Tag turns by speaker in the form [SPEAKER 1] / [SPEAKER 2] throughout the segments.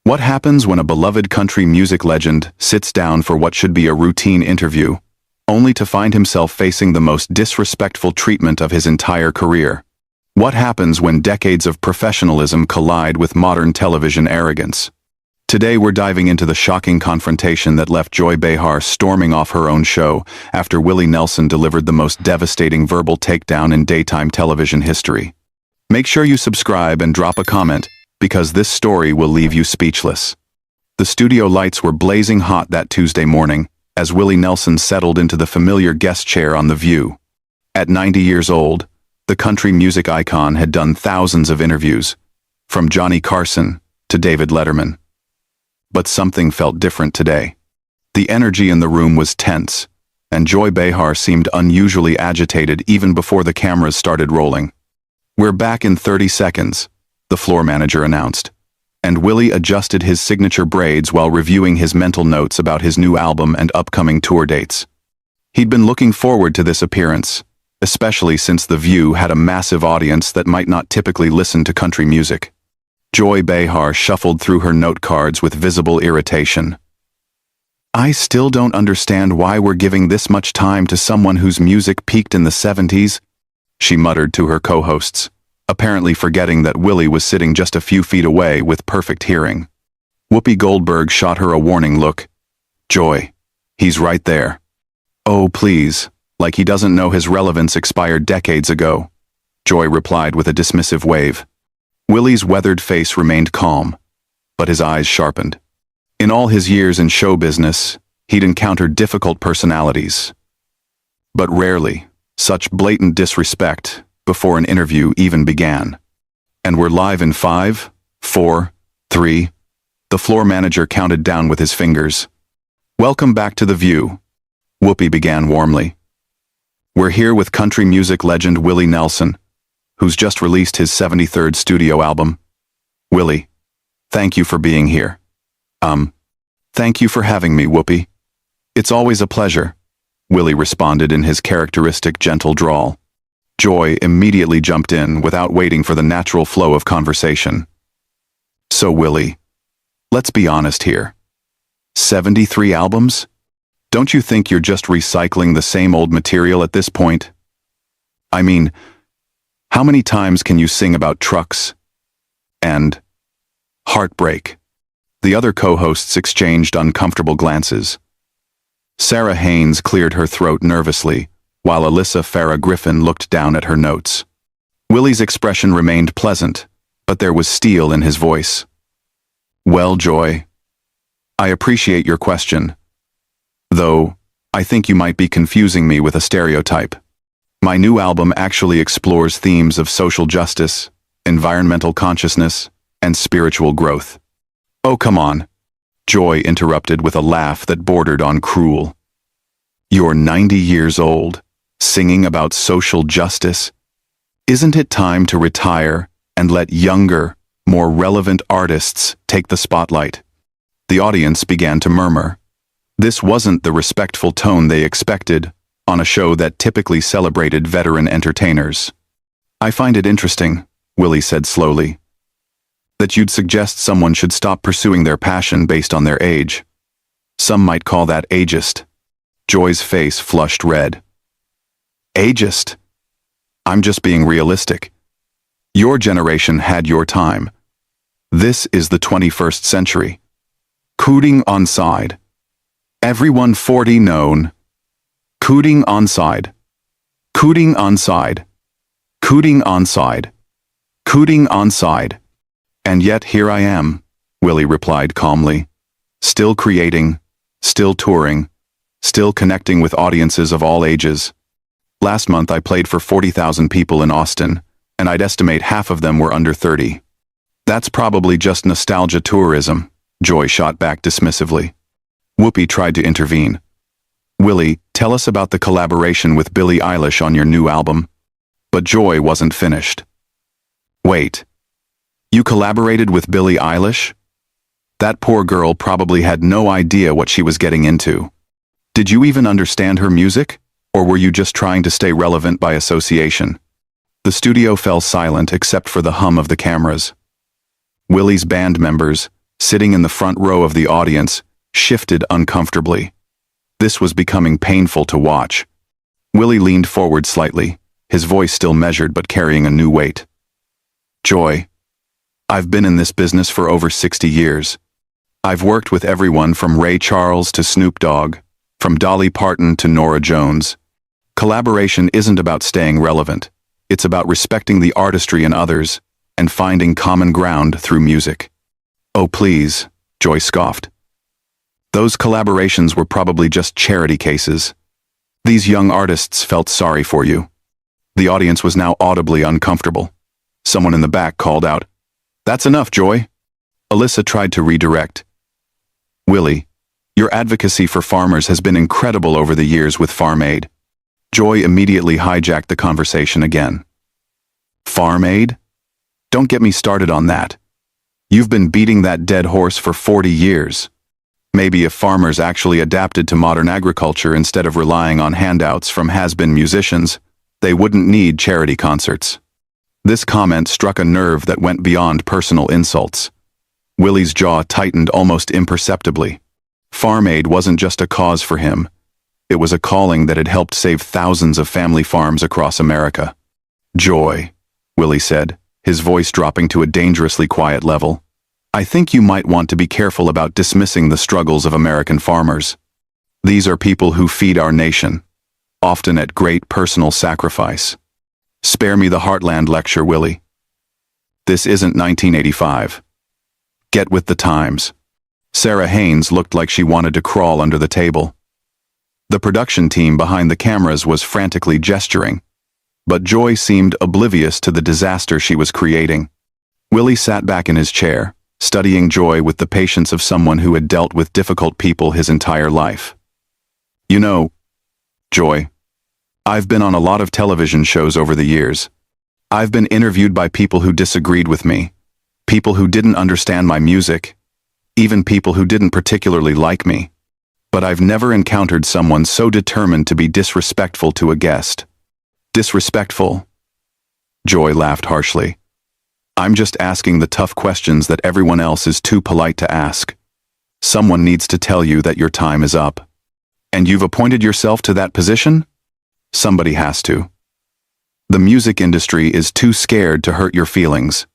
[SPEAKER 1] What happens when a beloved country music legend sits down for what should be a routine interview, only to find himself facing the most disrespectful treatment of his entire career? What happens when decades of professionalism collide with modern television arrogance? Today we're diving into the shocking confrontation that left Joy Behar storming off her own show after Willie Nelson delivered the most devastating verbal takedown in daytime television history. Make sure you subscribe and drop a comment, because this story will leave you speechless. The studio lights were blazing hot that Tuesday morning as Willie Nelson settled into the familiar guest chair on The View. At 90 years old, the country music icon had done thousands of interviews, from Johnny Carson to David Letterman. But something felt different today. The energy in the room was tense, and Joy Behar seemed unusually agitated even before the cameras started rolling. "We're back in 30 seconds, the floor manager announced, and Willie adjusted his signature braids while reviewing his mental notes about his new album and upcoming tour dates. He'd been looking forward to this appearance, especially since The View had a massive audience that might not typically listen to country music. Joy Behar shuffled through her note cards with visible irritation. "I still don't understand why we're giving this much time to someone whose music peaked in the 70s, she muttered to her co-hosts, apparently forgetting that Willie was sitting just a few feet away with perfect hearing. Whoopi Goldberg shot her a warning look. "Joy, he's right there." "Oh, please, like he doesn't know his relevance expired decades ago," Joy replied with a dismissive wave. Willie's weathered face remained calm, but his eyes sharpened. In all his years in show business, he'd encountered difficult personalities, but rarely such blatant disrespect before an interview even began. "And we're live in 5, 4, 3, the floor manager counted down with his fingers. "Welcome back to The View," Whoopi began warmly. "We're here with country music legend Willie Nelson, who's just released his 73rd studio album. Willie, thank you for being here." Thank you for having me, Whoopi. "It's always a pleasure," Willie responded in his characteristic gentle drawl. Joy immediately jumped in without waiting for the natural flow of conversation. "So Willie, let's be honest here. 73 albums? Don't you think you're just recycling the same old material at this point? I mean, how many times can you sing about trucks and heartbreak?" The other co-hosts exchanged uncomfortable glances. Sarah Haynes cleared her throat nervously, while Alyssa Farah Griffin looked down at her notes. Willie's expression remained pleasant, but there was steel in his voice. "Well, Joy, I appreciate your question, though I think you might be confusing me with a stereotype. My new album actually explores themes of social justice, environmental consciousness, and spiritual growth." "Oh, come on," Joy interrupted with a laugh that bordered on cruel. "You're 90 years old, singing about social justice? Isn't it time to retire and let younger, more relevant artists take the spotlight?" The audience began to murmur. This wasn't the respectful tone they expected on a show that typically celebrated veteran entertainers. "I find it interesting," Willie said slowly, "that you'd suggest someone should stop pursuing their passion based on their age. Some might call that ageist." Joy's face flushed red. "Ageist? I'm just being realistic. Your generation had your time. This is the 21st century. Cooting onside. Everyone 40 known. Cooting onside. Cooting onside. Cooting onside. Cooting onside. And yet here I am," Willie replied calmly. "Still creating, still touring, still connecting with audiences of all ages. Last month I played for 40,000 people in Austin, and I'd estimate half of them were under 30. That's probably just nostalgia tourism," Joy shot back dismissively. Whoopi tried to intervene. "Willie, tell us about the collaboration with Billie Eilish on your new album." But Joy wasn't finished. "Wait. You collaborated with Billie Eilish? That poor girl probably had no idea what she was getting into. Did you even understand her music, or were you just trying to stay relevant by association?" The studio fell silent except for the hum of the cameras. Willie's band members, sitting in the front row of the audience, shifted uncomfortably. This was becoming painful to watch. Willie leaned forward slightly, his voice still measured but carrying a new weight. "Joy, I've been in this business for over 60 years. I've worked with everyone from Ray Charles to Snoop Dogg, from Dolly Parton to Norah Jones. Collaboration isn't about staying relevant. It's about respecting the artistry in others and finding common ground through music." "Oh, please," Joy scoffed. "Those collaborations were probably just charity cases. These young artists felt sorry for you." The audience was now audibly uncomfortable. Someone in the back called out, "That's enough, Joy." Alyssa tried to redirect. "Willie, your advocacy for farmers has been incredible over the years with Farm Aid." Joy immediately hijacked the conversation again. "Farm Aid? Don't get me started on that. You've been beating that dead horse for 40 years. Maybe if farmers actually adapted to modern agriculture instead of relying on handouts from has-been musicians, they wouldn't need charity concerts." This comment struck a nerve that went beyond personal insults. Willie's jaw tightened almost imperceptibly. Farm Aid wasn't just a cause for him. It was a calling that had helped save thousands of family farms across America. "Joy," Willie said, his voice dropping to a dangerously quiet level, "I think you might want to be careful about dismissing the struggles of American farmers. These are people who feed our nation, often at great personal sacrifice. Spare me the Heartland lecture, Willie. This isn't 1985. Get with the times." Sarah Haynes looked like she wanted to crawl under the table. The production team behind the cameras was frantically gesturing, but Joy seemed oblivious to the disaster she was creating. Willie sat back in his chair, studying Joy with the patience of someone who had dealt with difficult people his entire life. "You know, Joy, I've been on a lot of television shows over the years. I've been interviewed by people who disagreed with me, people who didn't understand my music, even people who didn't particularly like me. But I've never encountered someone so determined to be disrespectful to a guest." "Disrespectful?" Joy laughed harshly. "I'm just asking the tough questions that everyone else is too polite to ask. Someone needs to tell you that your time is up. And you've appointed yourself to that position? Somebody has to. The music industry is too scared to hurt your feelings."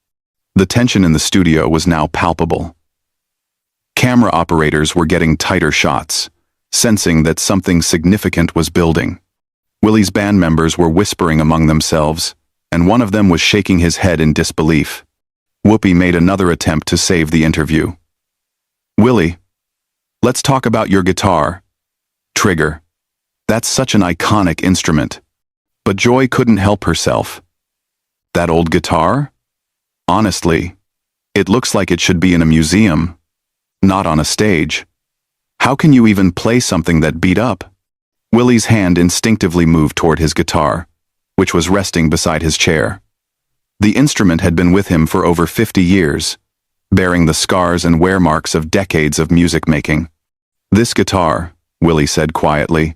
[SPEAKER 1] The tension in the studio was now palpable. Camera operators were getting tighter shots, sensing that something significant was building. Willie's band members were whispering among themselves, and one of them was shaking his head in disbelief. Whoopi made another attempt to save the interview. "Willie, let's talk about your guitar. Trigger. That's such an iconic instrument." But Joy couldn't help herself. "That old guitar? Honestly, it looks like it should be in a museum, not on a stage. How can you even play something that beat up?" Willie's hand instinctively moved toward his guitar, which was resting beside his chair. The instrument had been with him for over 50 years, bearing the scars and wear marks of decades of music making. "This guitar," Willie said quietly,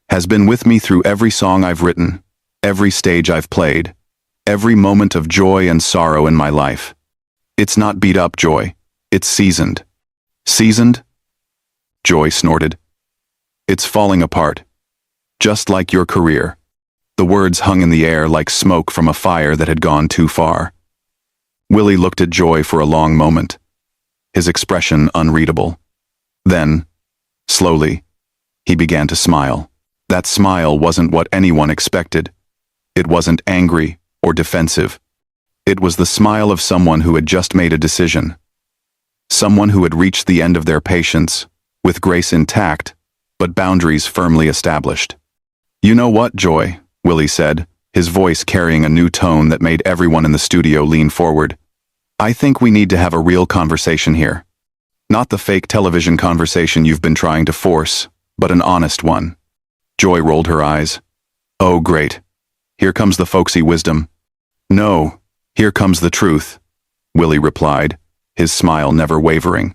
[SPEAKER 1] "has been with me through every song I've written, every stage I've played, every moment of joy and sorrow in my life. It's not beat up, Joy. It's seasoned." "Seasoned?" Joy snorted. "It's falling apart. Just like your career." The words hung in the air like smoke from a fire that had gone too far. Willie looked at Joy for a long moment, his expression unreadable. Then, slowly, he began to smile. That smile wasn't what anyone expected. It wasn't angry or defensive. It was the smile of someone who had just made a decision. Someone who had reached the end of their patience, with grace intact, but boundaries firmly established. "You know what, Joy?" Willie said, his voice carrying a new tone that made everyone in the studio lean forward. "I think we need to have a real conversation here. Not the fake television conversation you've been trying to force, but an honest one." Joy rolled her eyes. "Oh, great. Here comes the folksy wisdom." "No, here comes the truth," Willie replied, his smile never wavering.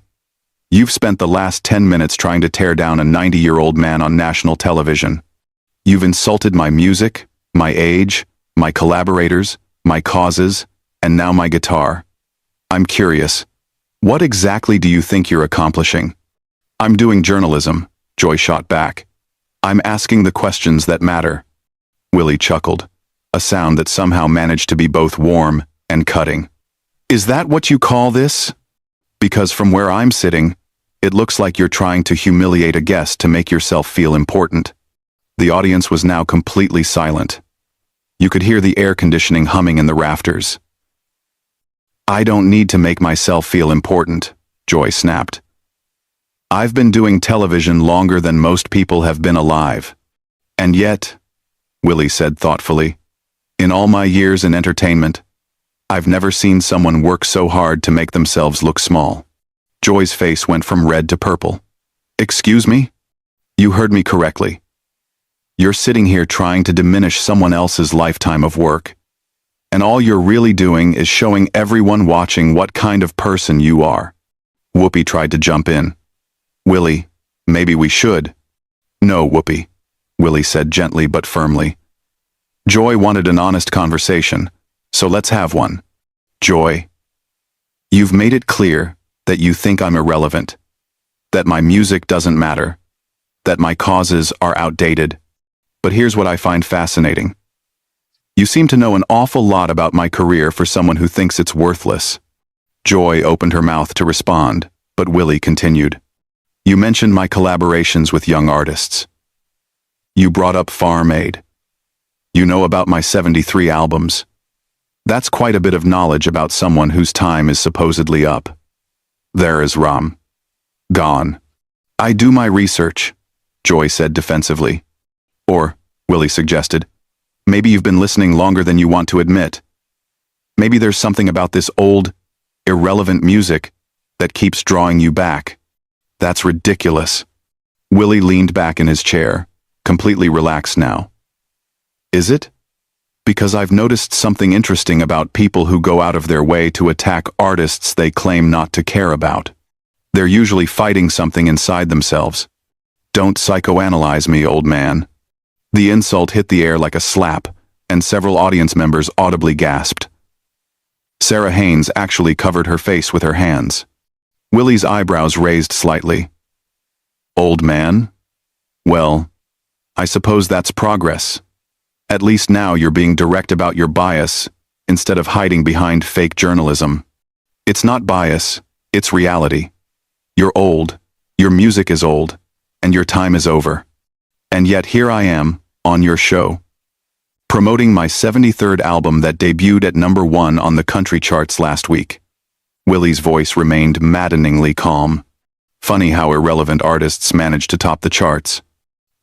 [SPEAKER 1] "You've spent the last 10 minutes trying to tear down a 90-year-old man on national television. You've insulted my music, my age, my collaborators, my causes, and now my guitar. I'm curious. What exactly do you think you're accomplishing? I'm doing journalism, Joy shot back. I'm asking the questions that matter. Willie chuckled, a sound that somehow managed to be both warm and cutting. Is that what you call this? Because from where I'm sitting, it looks like you're trying to humiliate a guest to make yourself feel important. The audience was now completely silent. You could hear the air conditioning humming in the rafters. I don't need to make myself feel important, Joy snapped. I've been doing television longer than most people have been alive. And yet, Willie said thoughtfully, in all my years in entertainment, I've never seen someone work so hard to make themselves look small. Joy's face went from red to purple. Excuse me? You heard me correctly. You're sitting here trying to diminish someone else's lifetime of work. And all you're really doing is showing everyone watching what kind of person you are. Whoopi tried to jump in. Willie, maybe we should. No, Whoopi, Willie said gently but firmly. Joy wanted an honest conversation, so let's have one. Joy, you've made it clear that you think I'm irrelevant, that my music doesn't matter, that my causes are outdated. But here's what I find fascinating. You seem to know an awful lot about my career for someone who thinks it's worthless. Joy opened her mouth to respond, but Willie continued. You mentioned my collaborations with young artists. You brought up Farm Aid. You know about my 73 albums. That's quite a bit of knowledge about someone whose time is supposedly up. There is Ram. Gone. I do my research, Joy said defensively. Or, Willie suggested, maybe you've been listening longer than you want to admit. Maybe there's something about this old, irrelevant music that keeps drawing you back. That's ridiculous. Willie leaned back in his chair, completely relaxed now. Is it? Because I've noticed something interesting about people who go out of their way to attack artists they claim not to care about. They're usually fighting something inside themselves. Don't psychoanalyze me, old man. The insult hit the air like a slap, and several audience members audibly gasped. Sarah Haynes actually covered her face with her hands. Willie's eyebrows raised slightly. Old man? Well, I suppose that's progress. At least now you're being direct about your bias, instead of hiding behind fake journalism. It's not bias, it's reality. You're old, your music is old, and your time is over. And yet here I am, on your show, promoting my 73rd album that debuted at #1 on the country charts last week. Willie's voice remained maddeningly calm. Funny how irrelevant artists manage to top the charts.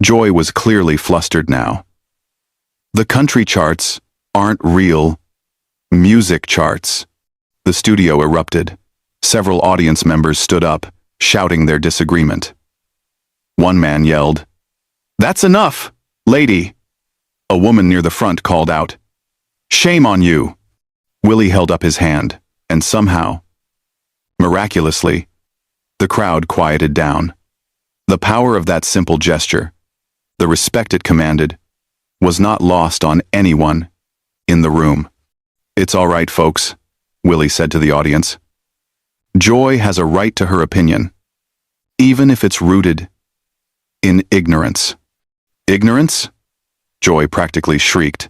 [SPEAKER 1] Joy was clearly flustered now. The country charts aren't real music charts. The studio erupted. Several audience members stood up, shouting their disagreement. One man yelled, "That's enough, lady!" A woman near the front called out, "Shame on you!" Willie held up his hand, and somehow, miraculously, the crowd quieted down. The power of that simple gesture, the respect it commanded, was not lost on anyone in the room. "It's all right, folks," Willie said to the audience. "Joy has a right to her opinion, even if it's rooted in ignorance." Ignorance? Joy practically shrieked.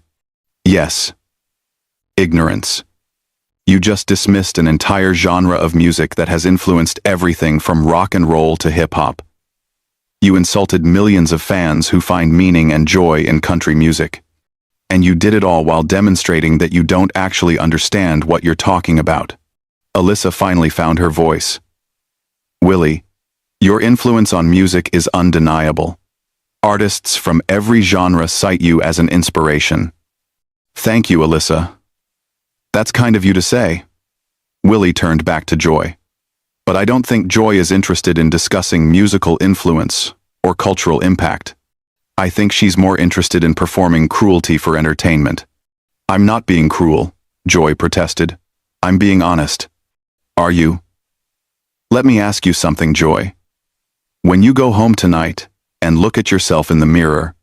[SPEAKER 1] Yes, ignorance. You just dismissed an entire genre of music that has influenced everything from rock and roll to hip-hop. You insulted millions of fans who find meaning and joy in country music. And you did it all while demonstrating that you don't actually understand what you're talking about. Alyssa finally found her voice. Willie, your influence on music is undeniable. Artists from every genre cite you as an inspiration. Thank you, Alyssa. That's kind of you to say. Willie turned back to Joy. But I don't think Joy is interested in discussing musical influence or cultural impact. I think she's more interested in performing cruelty for entertainment. I'm not being cruel, Joy protested. I'm being honest. Are you? Let me ask you something, Joy. When you go home tonight and look at yourself in the mirror,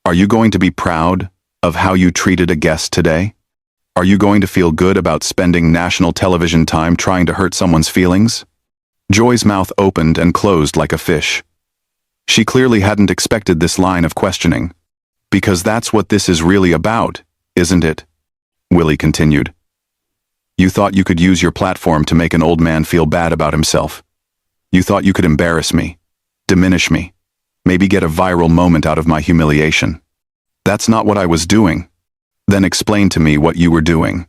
[SPEAKER 1] are you going to be proud of how you treated a guest today? Are you going to feel good about spending national television time trying to hurt someone's feelings? Joy's mouth opened and closed like a fish. She clearly hadn't expected this line of questioning. Because that's what this is really about, isn't it? Willie continued. You thought you could use your platform to make an old man feel bad about himself. You thought you could embarrass me, diminish me, maybe get a viral moment out of my humiliation. That's not what I was doing. Then explain to me what you were doing.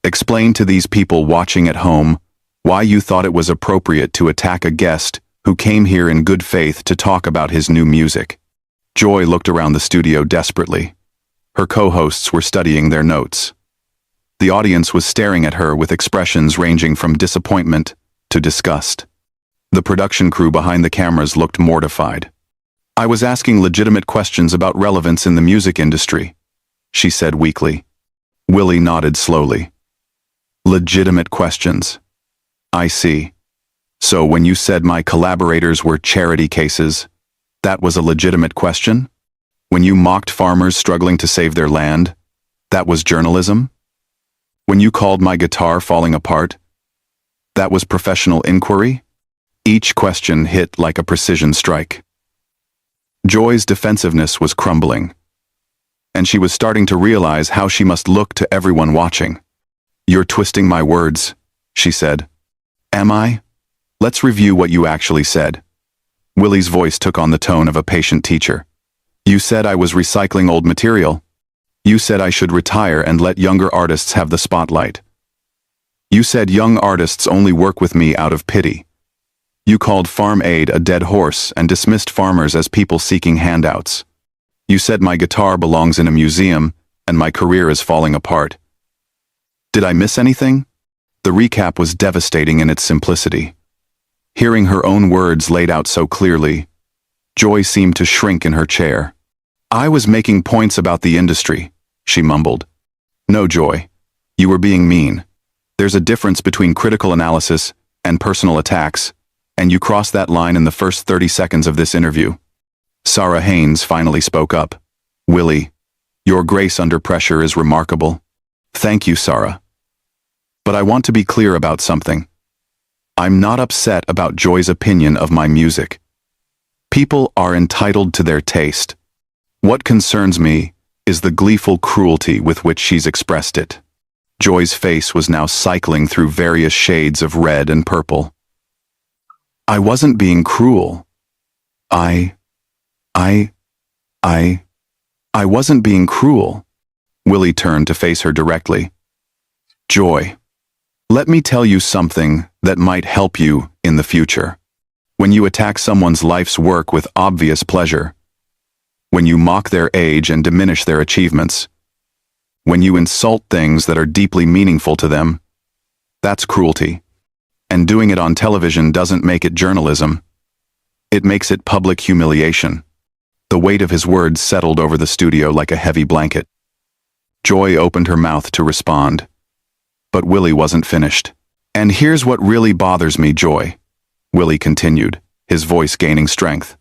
[SPEAKER 1] Explain to these people watching at home why you thought it was appropriate to attack a guest who came here in good faith to talk about his new music. Joy looked around the studio desperately. Her co-hosts were studying their notes. The audience was staring at her with expressions ranging from disappointment to disgust. The production crew behind the cameras looked mortified. I was asking legitimate questions about relevance in the music industry, she said weakly. Willie nodded slowly. Legitimate questions. I see. So when you said my collaborators were charity cases, that was a legitimate question? When you mocked farmers struggling to save their land, that was journalism? When you called my guitar falling apart, that was professional inquiry? Each question hit like a precision strike. Joy's defensiveness was crumbling, and she was starting to realize how she must look to everyone watching. You're twisting my words, she said. Am I? Let's review what you actually said. Willie's voice took on the tone of a patient teacher. You said I was recycling old material. You said I should retire and let younger artists have the spotlight. You said young artists only work with me out of pity. You called Farm Aid a dead horse and dismissed farmers as people seeking handouts. You said my guitar belongs in a museum and my career is falling apart. Did I miss anything? The recap was devastating in its simplicity. Hearing her own words laid out so clearly, Joy seemed to shrink in her chair. I was making points about the industry, she mumbled. No, Joy. You were being mean. There's a difference between critical analysis and personal attacks, and you crossed that line in the first 30 seconds of this interview. Sarah Haynes finally spoke up. Willie, your grace under pressure is remarkable. Thank you, Sarah. But I want to be clear about something. I'm not upset about Joy's opinion of my music. People are entitled to their taste. What concerns me is the gleeful cruelty with which she's expressed it. Joy's face was now cycling through various shades of red and purple. I wasn't being cruel. I wasn't being cruel. Willie turned to face her directly. Joy, let me tell you something that might help you in the future. When you attack someone's life's work with obvious pleasure, when you mock their age and diminish their achievements, when you insult things that are deeply meaningful to them, that's cruelty. And doing it on television doesn't make it journalism. It makes it public humiliation. The weight of his words settled over the studio like a heavy blanket. Joy opened her mouth to respond. But Willie wasn't finished. And here's what really bothers me, Joy, Willie continued, his voice gaining strength.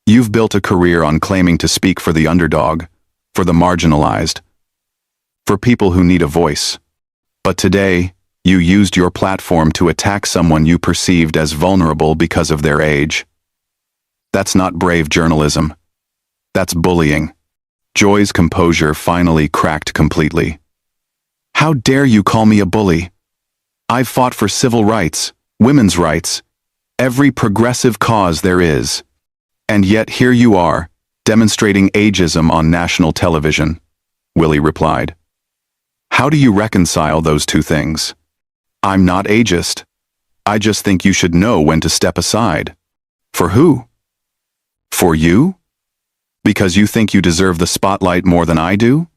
[SPEAKER 1] You've built a career on claiming to speak for the underdog, for the marginalized, for people who need a voice. But today, you used your platform to attack someone you perceived as vulnerable because of their age. That's not brave journalism. That's bullying. Joy's composure finally cracked completely. How dare you call me a bully? I've fought for civil rights, women's rights, every progressive cause there is. And yet here you are, demonstrating ageism on national television, Willie replied. How do you reconcile those two things? I'm not ageist. I just think you should know when to step aside. For who? For you? Because you think you deserve the spotlight more than I do?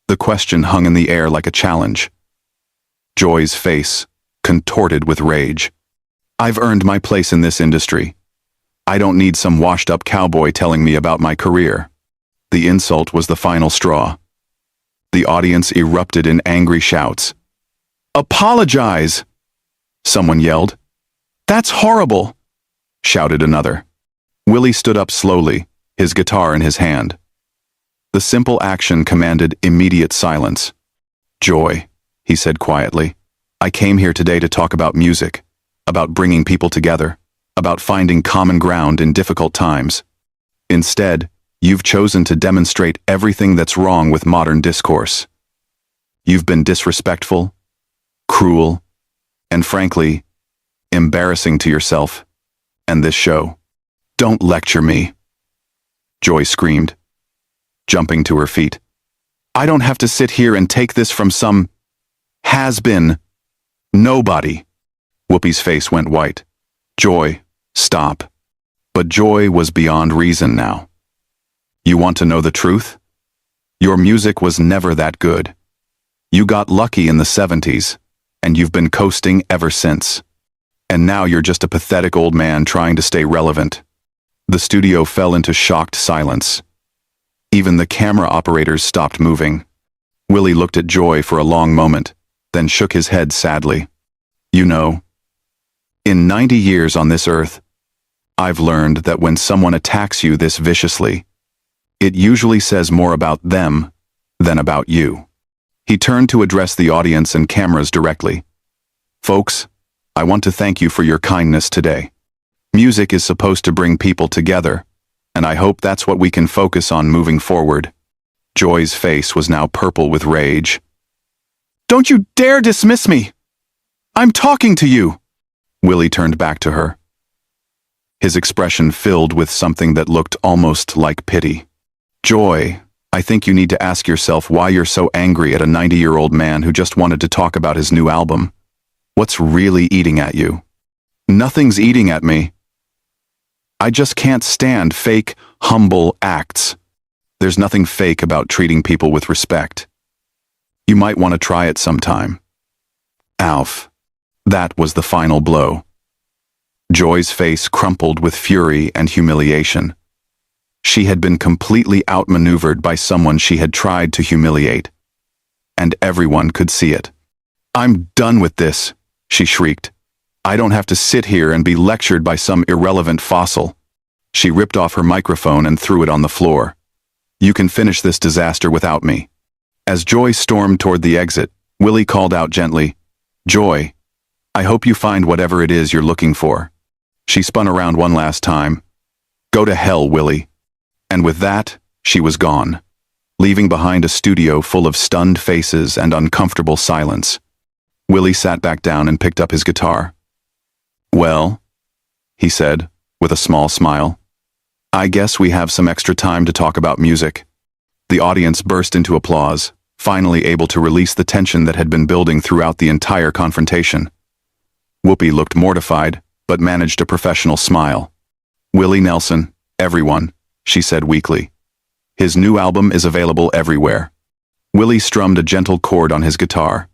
[SPEAKER 1] The question hung in the air like a challenge. Joy's face contorted with rage. I've earned my place in this industry. I don't need some washed-up cowboy telling me about my career. The insult was the final straw. The audience erupted in angry shouts. Apologize! Someone yelled. That's horrible! Shouted another. Willie stood up slowly, his guitar in his hand. The simple action commanded immediate silence. Joy, he said quietly, I came here today to talk about music, about bringing people together, about finding common ground in difficult times. Instead, you've chosen to demonstrate everything that's wrong with modern discourse. You've been disrespectful, cruel, and frankly, embarrassing to yourself and this show. Don't lecture me, Joy screamed, jumping to her feet. I don't have to sit here and take this from some has-been nobody. Whoopi's face went white. Joy, stop. But Joy was beyond reason now. You want to know the truth? Your music was never that good. You got lucky in the 70s, and you've been coasting ever since. And now you're just a pathetic old man trying to stay relevant. The studio fell into shocked silence. Even the camera operators stopped moving. Willie looked at Joy for a long moment, then shook his head sadly. You know, in 90 years on this earth, I've learned that when someone attacks you this viciously, it usually says more about them than about you. He turned to address the audience and cameras directly. Folks, I want to thank you for your kindness today. Music is supposed to bring people together, and I hope that's what we can focus on moving forward. Joy's face was now purple with rage. Don't you dare dismiss me! I'm talking to you! Willie turned back to her. His expression filled with something that looked almost like pity. Joy, I think you need to ask yourself why you're so angry at a 90-year-old man who just wanted to talk about his new album. What's really eating at you? Nothing's eating at me. I just can't stand fake, humble acts. There's nothing fake about treating people with respect. You might want to try it sometime. Alf. That was the final blow. Joy's face crumpled with fury and humiliation. She had been completely outmaneuvered by someone she had tried to humiliate. And everyone could see it. I'm done with this, she shrieked. I don't have to sit here and be lectured by some irrelevant fossil. She ripped off her microphone and threw it on the floor. You can finish this disaster without me. As Joy stormed toward the exit, Willie called out gently, Joy, I hope you find whatever it is you're looking for. She spun around one last time. Go to hell, Willie. And with that, she was gone, leaving behind a studio full of stunned faces and uncomfortable silence. Willie sat back down and picked up his guitar. Well, he said, with a small smile, I guess we have some extra time to talk about music. The audience burst into applause, finally able to release the tension that had been building throughout the entire confrontation. Whoopi looked mortified, but managed a professional smile. Willie Nelson, everyone, she said weakly. His new album is available everywhere. Willie strummed a gentle chord on his guitar.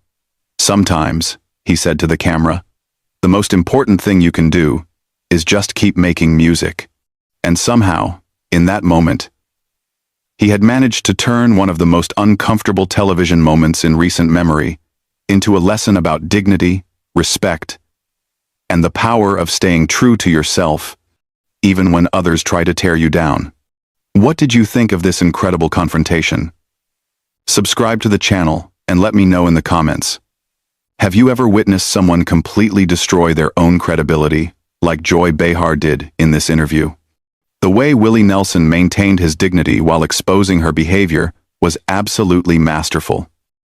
[SPEAKER 1] Sometimes, he said to the camera, the most important thing you can do is just keep making music. And somehow, in that moment, he had managed to turn one of the most uncomfortable television moments in recent memory into a lesson about dignity, respect, and the power of staying true to yourself, even when others try to tear you down. What did you think of this incredible confrontation? Subscribe to the channel and let me know in the comments. Have you ever witnessed someone completely destroy their own credibility, like Joy Behar did in this interview? The way Willie Nelson maintained his dignity while exposing her behavior was absolutely masterful.